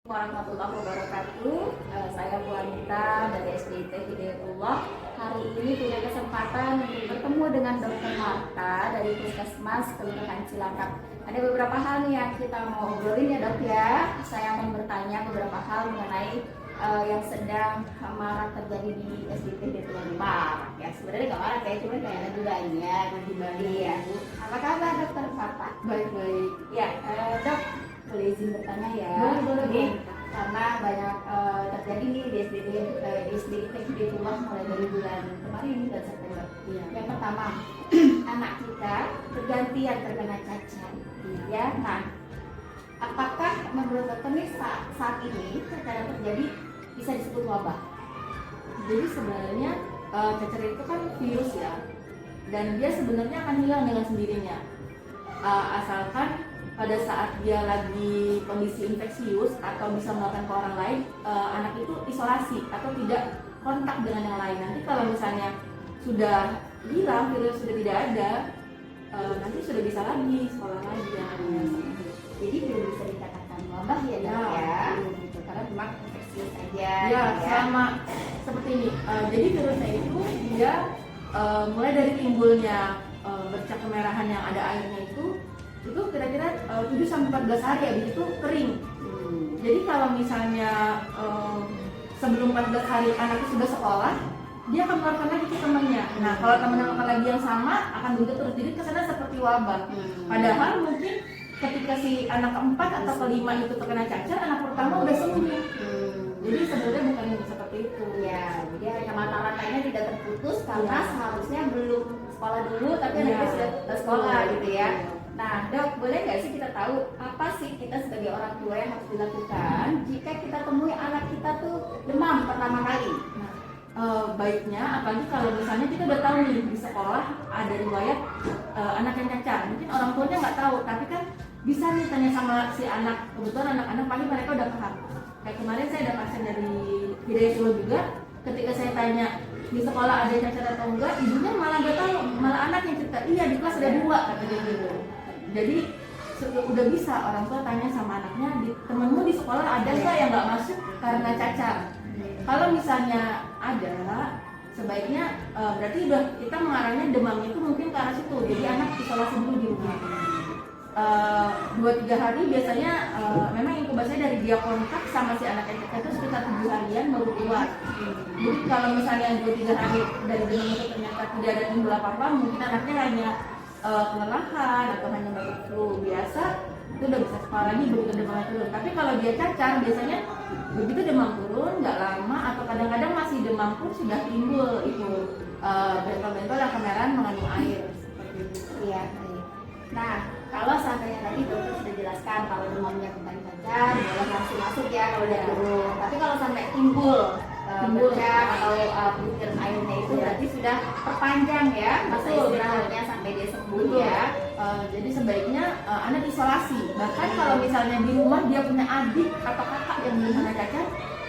Warahmatullahi wabarakatuh. Saya Bu Anita dari SDIT Hidayatullah. Hari ini punya kesempatan untuk bertemu dengan Dr. Marta dari Puskesmas Kelurahan Cilacap. Ada beberapa hal nih yang kita mau obrolin ya dok ya. Saya akan bertanya beberapa hal mengenai yang sedang marak terjadi di SDIT Hidayatullah. Ya sebenarnya nggak marak ya, cuma kayaknya juga ini ya. Iya. Apa kabar Dr. Marta? Baik-baik. Ya dok, boleh izin bertanya ya? Boleh. Karena banyak terjadi nih di SDIT Hidayatullah mulai dari bulan kemarin dan September. Iya. Yang pertama, anak kita bergantian terkena cacar. Ya, nah, apakah menurut dokter nih saat ini terkadang terjadi bisa disebut wabah? Jadi sebenarnya cacar itu kan virus ya, dan dia sebenarnya akan hilang dengan sendirinya. Asalkan pada saat dia lagi kondisi infeksius atau bisa menularkan ke orang lain, anak itu isolasi atau tidak kontak dengan yang lain. Nanti kalau misalnya sudah hilang, virus sudah tidak ada, nanti sudah bisa lagi sekolah lagi anaknya. Jadi belum bisa dikatakan wabah ya dok ya? Gitu, karena cuma infeksius saja. Ya, sama seperti ini. Jadi virusnya itu dia mulai dari timbulnya bercak kemerahan yang ada airnya itu kira-kira 7-14 hari, habis itu kering. Jadi kalau misalnya sebelum 14 hari anak itu sudah sekolah, dia akan menularkan lagi ke temannya. Nah, kalau teman melakukan lagi yang sama, akan begitu terus. Jadi kesannya seperti wabah. Padahal mungkin ketika si anak keempat atau kelima itu terkena cacar, anak pertama udah sembuh. Jadi sebenarnya bukan seperti itu. Ya, jadi hanya mata rantainya tidak terputus karena seharusnya belum sekolah dulu, tapi anaknya sudah sekolah gitu ya. Nah dok, boleh nggak sih kita tahu apa sih kita sebagai orang tua yang harus dilakukan jika kita temui anak kita tuh demam pertama kali? Baiknya, apalagi kalau misalnya kita udah tahu nih di sekolah ada riwayat anak yang cacar, mungkin orang tuanya nggak tahu, tapi kan bisa nih tanya sama si anak. Kebetulan anak-anak pasti mereka udah paham. Kayak kemarin saya ada pasien dari Hidayatullah juga, ketika saya tanya di sekolah ada cacar atau enggak, ibunya malah nggak tahu, malah anak yang cerita, iya di kelas ada 2 katanya gitu. Jadi udah bisa orang tua tanya sama anaknya, temenmu di sekolah ada nggak yang nggak masuk karena cacar? Kalau misalnya ada, sebaiknya berarti udah kita mengarahnya demamnya itu mungkin ke arah situ. Jadi anak isolasi dulu di rumah. 2-3 hari biasanya memang inkubasinya dari dia kontak sama si anak yang cacar itu sekitar 7 harian baru keluar. Jadi kalau misalnya 2-3 hari dari demam itu ternyata tidak ada timbul apa-apa, mungkin anaknya hanya kelelahan atau hanya batuk flu biasa, itu udah bisa sekolah lagi begitu demamnya turun. Tapi kalau dia cacar biasanya begitu demam turun nggak lama atau kadang-kadang masih demam pun sudah timbul itu bentol-bentol yang kemerahan mengandung air seperti itu. Iya. Nah kalau seandainya tadi dokter sudah jelaskan kalau demamnya bukan cacar boleh langsung masuk ya kalau udah turun. Tapi kalau sampai timbul bercak atau butir airnya itu berarti sudah perpanjang ya masa istirahatnya sampai dia sembuh ya. Jadi sebaiknya anak isolasi. Bahkan kalau misalnya di rumah dia punya adik atau kakak yang belum kena cacar,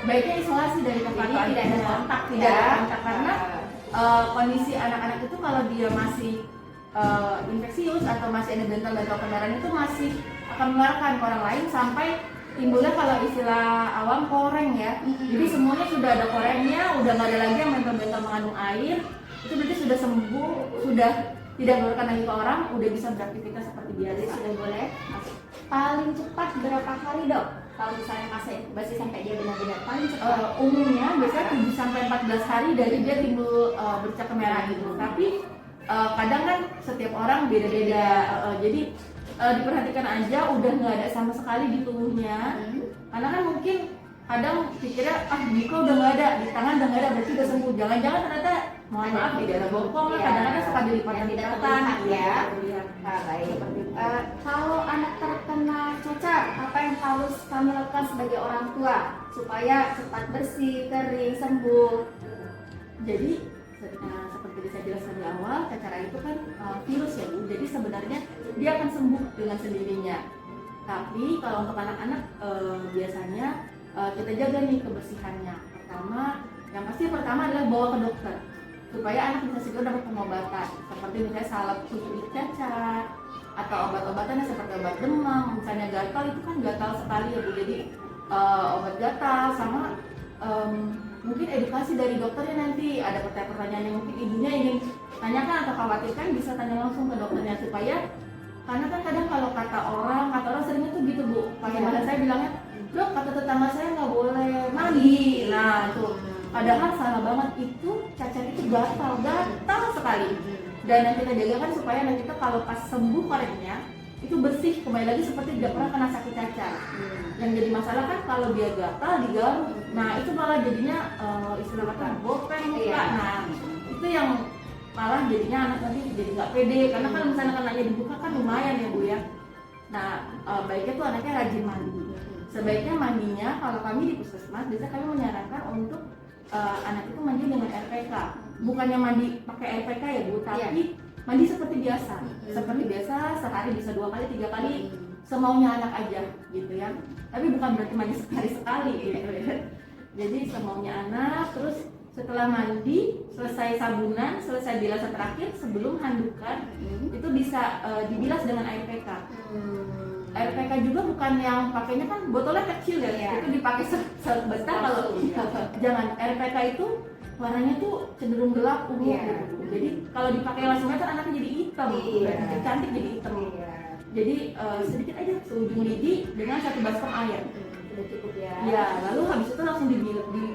baiknya isolasi dari kakak atau tidak ada kontak, tidak ada kontak karena kondisi anak-anak itu kalau dia masih infeksius atau masih ada bental-bental kemerahan itu masih akan menularkan ke orang lain sampai timbulnya kalau istilah awam koreng ya. Jadi semuanya sudah ada korengnya, udah nggak ada lagi yang bental-bental mengandung air. Itu berarti sudah sembuh, sudah tidak menularkan lagi ke orang, udah bisa beraktivitas seperti biasa. Sudah boleh. Paling cepat berapa hari dok? Kalau misalnya masa inkubasi sampai dia benar-benar paling cepat? Umumnya biasanya 7-14 hari dari dia timbul bercak kemerahan itu. Tapi kadang kan setiap orang beda-beda. Jadi diperhatikan aja udah nggak ada sama sekali di tubuhnya. Karena kan mungkin kadang pikirnya Dika udah nggak ada, di tangan udah nggak ada, berarti udah sembuh. Jangan-jangan ternyata mohon maaf di daerah bokong lah, kadang-kadang suka dilipatan ya. Baik. Kalau anak terkena cacar, apa yang harus kami lakukan sebagai orang tua supaya cepat bersih, kering, sembuh? Jadi seperti saya jelaskan di awal, cacar air itu kan virus ya Bu. Jadi sebenarnya dia akan sembuh dengan sendirinya. Tapi kalau untuk anak-anak biasanya kita jaga nih kebersihannya. Yang pasti pertama adalah bawa ke dokter supaya anak bisa segera dapat pengobatan. Seperti misalnya salep khusus cacar atau obat-obatan seperti obat demam. Misalnya gatal itu kan gatal sekali ya Bu. Jadi obat gatal sama mungkin edukasi dari dokternya, nanti ada pertanyaan-pertanyaan yang mungkin ibunya ingin tanyakan atau khawatirkan, bisa tanya langsung ke dokternya. Supaya karena kan kadang kalau kata orang seringnya tuh gitu Bu, pakai bahasa saya bilangnya, dok kata tetangga saya nggak boleh mandi. Nah tuh padahal salah banget, itu cacar itu gatal sekali. Dan yang kita jaga kan supaya anak kita kalau pas sembuh koreknya itu bersih, kembali lagi seperti tidak pernah kena sakit cacar. Yang jadi masalah kan kalau dia gatal digaruk, nah itu malah jadinya istilah kata bopeng muka. Nah itu yang malah jadinya anak nanti jadi nggak pede, karena kan misalnya kenanya dibuka kan lumayan ya Bu ya. Nah baiknya tuh anaknya rajin mandi. Sebaiknya mandinya kalau kami di puskesmas biasanya kami menyarankan untuk anak itu mandi dengan RPK. Bukannya mandi pakai RPK ya Bu, tapi mandi seperti biasa. Seperti biasa, sehari bisa 2 kali, 3 kali, semaunya anak aja gitu ya. Tapi bukan berarti mandi sekali gitu ya. Jadi semaunya anak. Terus setelah mandi, selesai sabunan, selesai bilasan terakhir sebelum handukan, itu bisa dibilas dengan air PK. Air PK juga bukan yang pakainya kan botolnya kecil ya, itu dipakai sebesar. Kalau jangan, air PK itu warnanya tuh cenderung gelap ungu gitu. Jadi kalau dipakai langsung kan anaknya jadi hitam, jadi cantik jadi hitam. Jadi sedikit aja seujung lidi dengan 1 baskom air. Sudah cukup ya. Ya, lalu habis itu langsung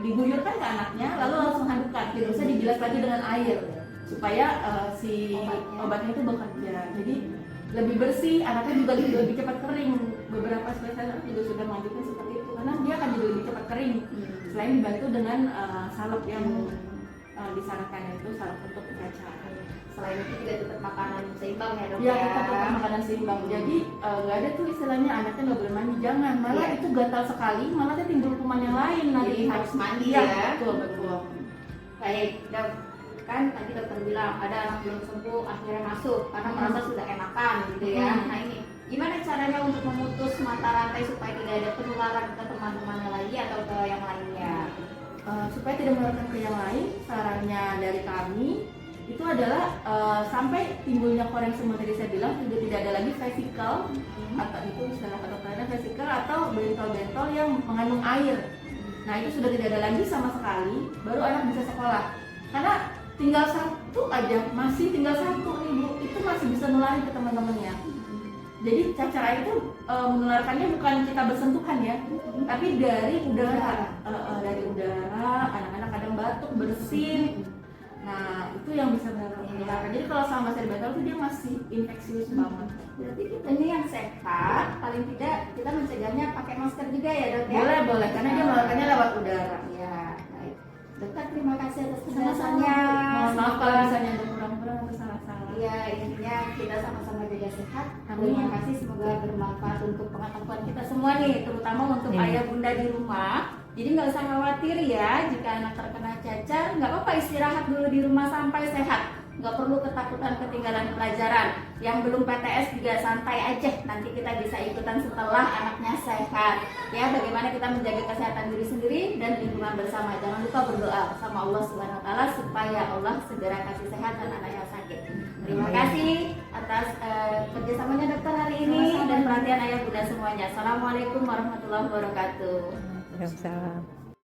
diguyurkan ke anaknya, lalu langsung handukan. Tidak usah dibilas lagi dengan air supaya si obatnya itu bekerja. Jadi lebih bersih, anaknya juga lebih cepat kering. Beberapa spesialis juga sudah mengajukan seperti itu karena dia akan jadi lebih cepat kering. Selain dibantu dengan salep yang disarankan, itu salep untuk cacar. Selain itu juga tetap makanan seimbang ya dok Ya, tetap makanan seimbang. Jadi nggak ada tuh istilahnya anaknya nggak boleh mandi, jangan. Malah itu gatal sekali, malah dia timbul kuman yang lain. Jadi harus mandi ya. Betul. Baik dok, kan tadi dokter bilang ada anak belum sembuh akhirnya masuk karena merasa sudah enakan gitu ya. Nah ini gimana caranya untuk memutus mata rantai supaya tidak ada penularan ke teman-temannya lagi atau ke yang lainnya? Supaya tidak menularkan ke yang lain, sarannya dari kami itu adalah sampai timbulnya koreng semua tadi saya bilang, sudah tidak ada lagi vesikel atau itu istilah kedokterannya vesikel atau bentol-bentol yang mengandung air. Nah itu sudah tidak ada lagi sama sekali, baru anak bisa sekolah. Karena tinggal 1 aja, masih tinggal 1 nih Bu, itu masih bisa nularin ke teman-temannya. Jadi cacar air itu menularkannya bukan kita bersentuhan ya, tapi dari udara. Dari udara, anak-anak kadang batuk, bersin. Nah itu yang bisa menularkan. Jadi kalau sama masih bentol itu dia masih infeksius banget. Berarti kita ini yang sehat, paling tidak kita mencegahnya pakai masker juga ya dok ya? Boleh, karena dia menularkannya lewat udara. Ya, baik. Dokter terima kasih atas Sama-sama. penjelasannya. Mohon maaf kalau misalnya ada kurang-kurang atau salah-salah. Iya, intinya kita sama-sama jaga sehat. Amin. Terima kasih, semoga bermanfaat untuk pengetahuan kita semua nih, terutama untuk ayah bunda di rumah. Jadi nggak usah khawatir ya jika anak terkena cacar, nggak apa-apa, istirahat dulu di rumah sampai sehat. Nggak perlu ketakutan ketinggalan pelajaran. Yang belum PTS juga santai aja, nanti kita bisa ikutan setelah anaknya sehat. Ya, bagaimana kita menjaga kesehatan diri sendiri dan lingkungan bersama. Jangan lupa berdoa sama Allah Subhanahu Wa Taala supaya Allah segera kasih sehat dan anaknya sakit. Terima kasih atas kerjasamanya dokter hari ini dan perhatian ayah bunda semuanya. Assalamualaikum warahmatullahi wabarakatuh. Waalaikumsalam.